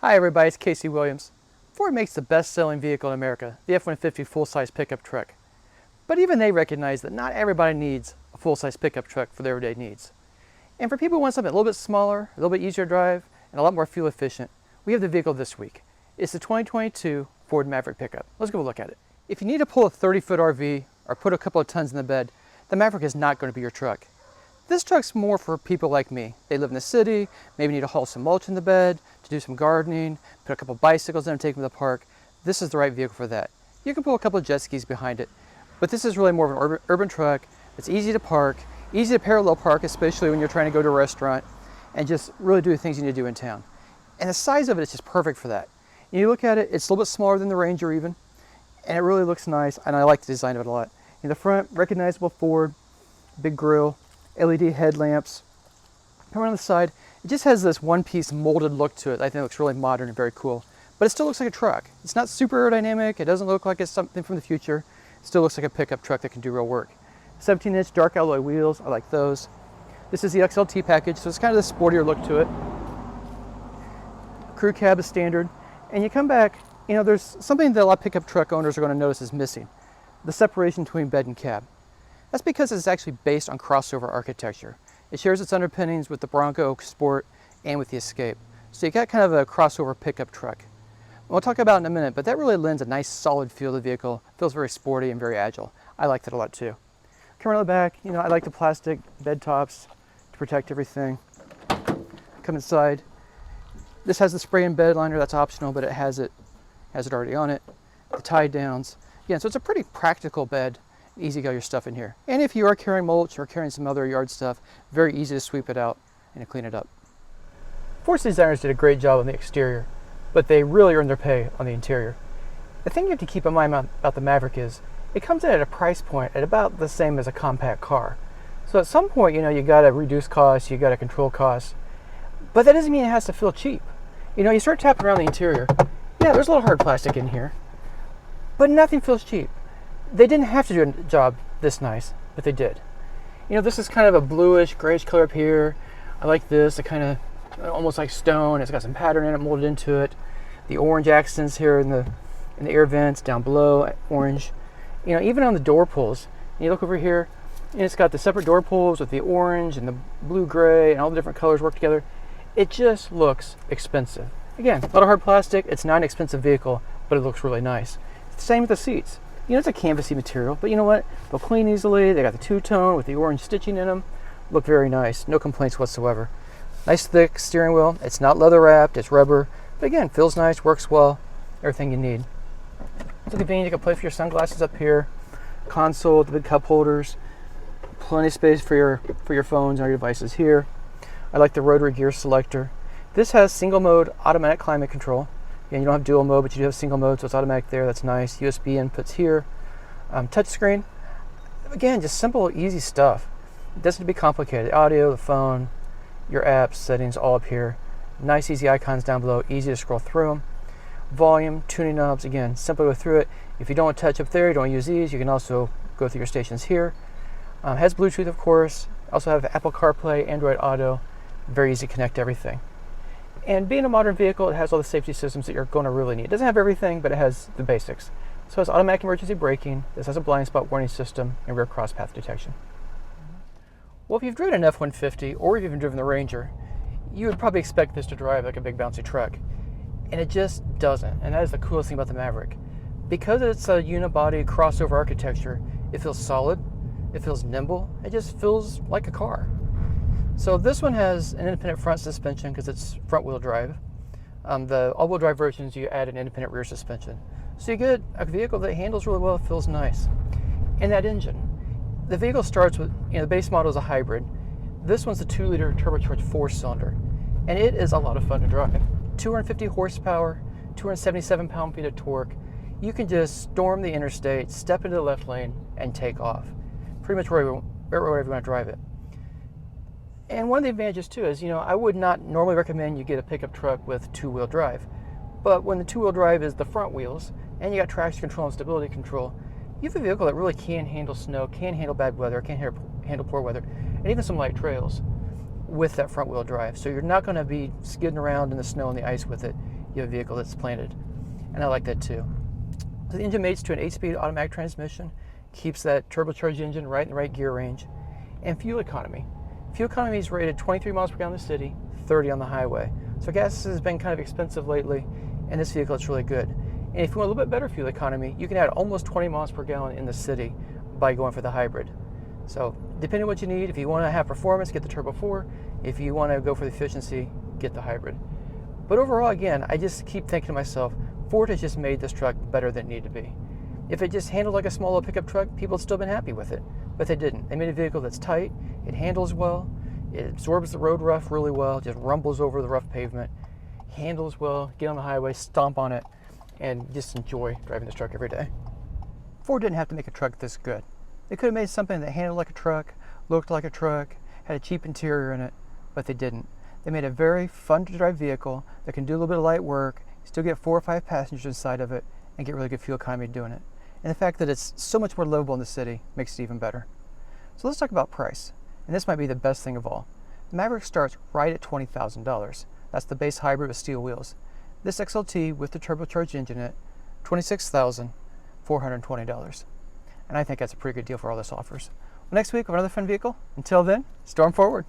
Hi everybody, it's Casey Williams. Ford makes the best-selling vehicle in America, the F-150 full-size pickup truck. But even they recognize that not everybody needs a full-size pickup truck for their everyday needs. And for people who want something a little bit smaller, a little bit easier to drive, and a lot more fuel efficient, we have the vehicle this week. It's the 2022 Ford Maverick pickup. Let's go look at it. If you need to pull a 30-foot RV or put a couple of tons in the bed, the Maverick is not going to be your truck. This truck's more for people like me. They live in the city, maybe need to haul some mulch in the bed, to do some gardening, put a couple bicycles in and take them to the park. This is the right vehicle for that. You can pull a couple of jet skis behind it, but this is really more of an urban truck. It's easy to park, easy to parallel park, especially when you're trying to go to a restaurant and just really do the things you need to do in town. And the size of it is just perfect for that. And you look at it, it's a little bit smaller than the Ranger even, and it really looks nice, and I like the design of it a lot. In the front, recognizable Ford, big grille, LED headlamps. Come around the side, it just has this one-piece molded look to it. I think it looks really modern and very cool. But it still looks like a truck. It's not super aerodynamic. It doesn't look like it's something from the future. It still looks like a pickup truck that can do real work. 17-inch dark alloy wheels, I like those. This is the XLT package, so it's kind of the sportier look to it. Crew cab is standard. And you come back, you know, there's something that a lot of pickup truck owners are going to notice is missing. The separation between bed and cab. That's because it's actually based on crossover architecture. It shares its underpinnings with the Bronco Sport and with the Escape. So you got kind of a crossover pickup truck. We'll talk about it in a minute, but that really lends a nice solid feel to the vehicle. It feels very sporty and very agile. I liked it a lot too. Come around the back, you know, I like the plastic bed tops to protect everything. Come inside. This has the spray-in bed liner, that's optional, but it has it already on it. The tie downs. Again, so it's a pretty practical bed. Easy to get your stuff in here. And if you are carrying mulch or carrying some other yard stuff, very easy to sweep it out and to clean it up. Ford's designers did a great job on the exterior, but they really earned their pay on the interior. The thing you have to keep in mind about the Maverick is it comes in at a price point at about the same as a compact car. So at some point, you know, you got to reduce costs, you got to control costs, but that doesn't mean it has to feel cheap. You know, you start tapping around the interior. Yeah, there's a little hard plastic in here, but nothing feels cheap. They didn't have to do a job this nice, but they did. You know, this is kind of a bluish, grayish color up here. I like this, it kind of almost like stone. It's got some pattern in it, molded into it. The orange accents here in the air vents, down below, orange. You know, even on the door pulls. You look over here, and it's got the separate door pulls with the orange and the blue-gray and all the different colors work together. It just looks expensive. Again, a lot of hard plastic. It's not an expensive vehicle, but it looks really nice. Same with the seats. You know, it's a canvasy material, but you know what? They'll clean easily. They got the two-tone with the orange stitching in them. Look very nice. No complaints whatsoever. Nice thick steering wheel. It's not leather wrapped. It's rubber. But again, feels nice, works well. Everything you need. It's convenient. You can place your sunglasses up here. Console, the big cup holders. Plenty of space for your phones and your devices here. I like the rotary gear selector. This has single mode automatic climate control. Again, you don't have dual mode, but you do have single mode, so it's automatic there. That's nice. USB inputs here. Touchscreen. Again, just simple, easy stuff. It doesn't have to be complicated. The audio, the phone, your apps, settings, all up here. Nice, easy icons down below. Easy to scroll through them. Volume, tuning knobs. Again, simply go through it. If you don't want to touch up there, you don't use these, you can also go through your stations here. Has Bluetooth, of course. Also have Apple CarPlay, Android Auto. Very easy to connect to everything. And being a modern vehicle, it has all the safety systems that you're going to really need. It doesn't have everything, but it has the basics. So it has automatic emergency braking. This has a blind spot warning system and rear cross path detection. Well, if you've driven an F-150 or if you've driven the Ranger, you would probably expect this to drive like a big bouncy truck. And it just doesn't. And that is the coolest thing about the Maverick. Because it's a unibody crossover architecture, it feels solid, it feels nimble, it just feels like a car. So this one has an independent front suspension because it's front wheel drive. The all-wheel drive versions, you add an independent rear suspension. So you get a vehicle that handles really well, feels nice. And that engine. The vehicle starts with, you know, the base model is a hybrid. This one's a 2-liter turbocharged 4-cylinder. And it is a lot of fun to drive. 250 horsepower, 277 pound-feet of torque. You can just storm the interstate, step into the left lane, and take off. Pretty much wherever you want to drive it. And one of the advantages too is, you know, I would not normally recommend you get a pickup truck with 2-wheel drive. But when the 2-wheel drive is the front wheels, and you got traction control and stability control, you have a vehicle that really can handle snow, can handle bad weather, can handle poor weather, and even some light trails with that front wheel drive. So you're not going to be skidding around in the snow and the ice with it. you have a vehicle that's planted. And I like that too. So the engine mates to an 8-speed automatic transmission, keeps that turbocharged engine right in the right gear range. And fuel economy. Fuel economy is rated 23 miles per gallon in the city, 30 on the highway. So gas has been kind of expensive lately, and this vehicle is really good. And if you want a little bit better fuel economy, you can add almost 20 miles per gallon in the city by going for the hybrid. So depending on what you need, if you want to have performance, get the Turbo 4. If you want to go for the efficiency, get the hybrid. But overall, again, I just keep thinking to myself, Ford has just made this truck better than it needed to be. If it just handled like a small little pickup truck, people would still been happy with it. But they didn't. They made a vehicle that's tight, it handles well, it absorbs the road rough really well, just rumbles over the rough pavement, handles well, get on the highway, stomp on it, and just enjoy driving this truck every day. Ford didn't have to make a truck this good. They could have made something that handled like a truck, looked like a truck, had a cheap interior in it, but they didn't. They made a very fun to drive vehicle that can do a little bit of light work, still get 4 or 5 passengers inside of it, and get really good fuel economy doing it. And the fact that it's so much more livable in the city makes it even better. So let's talk about price. And this might be the best thing of all. The Maverick starts right at $20,000. That's the base hybrid with steel wheels. This XLT with the turbocharged engine in it, $26,420. And I think that's a pretty good deal for all this offers. Well, next week, we have another fun vehicle. Until then, storm forward.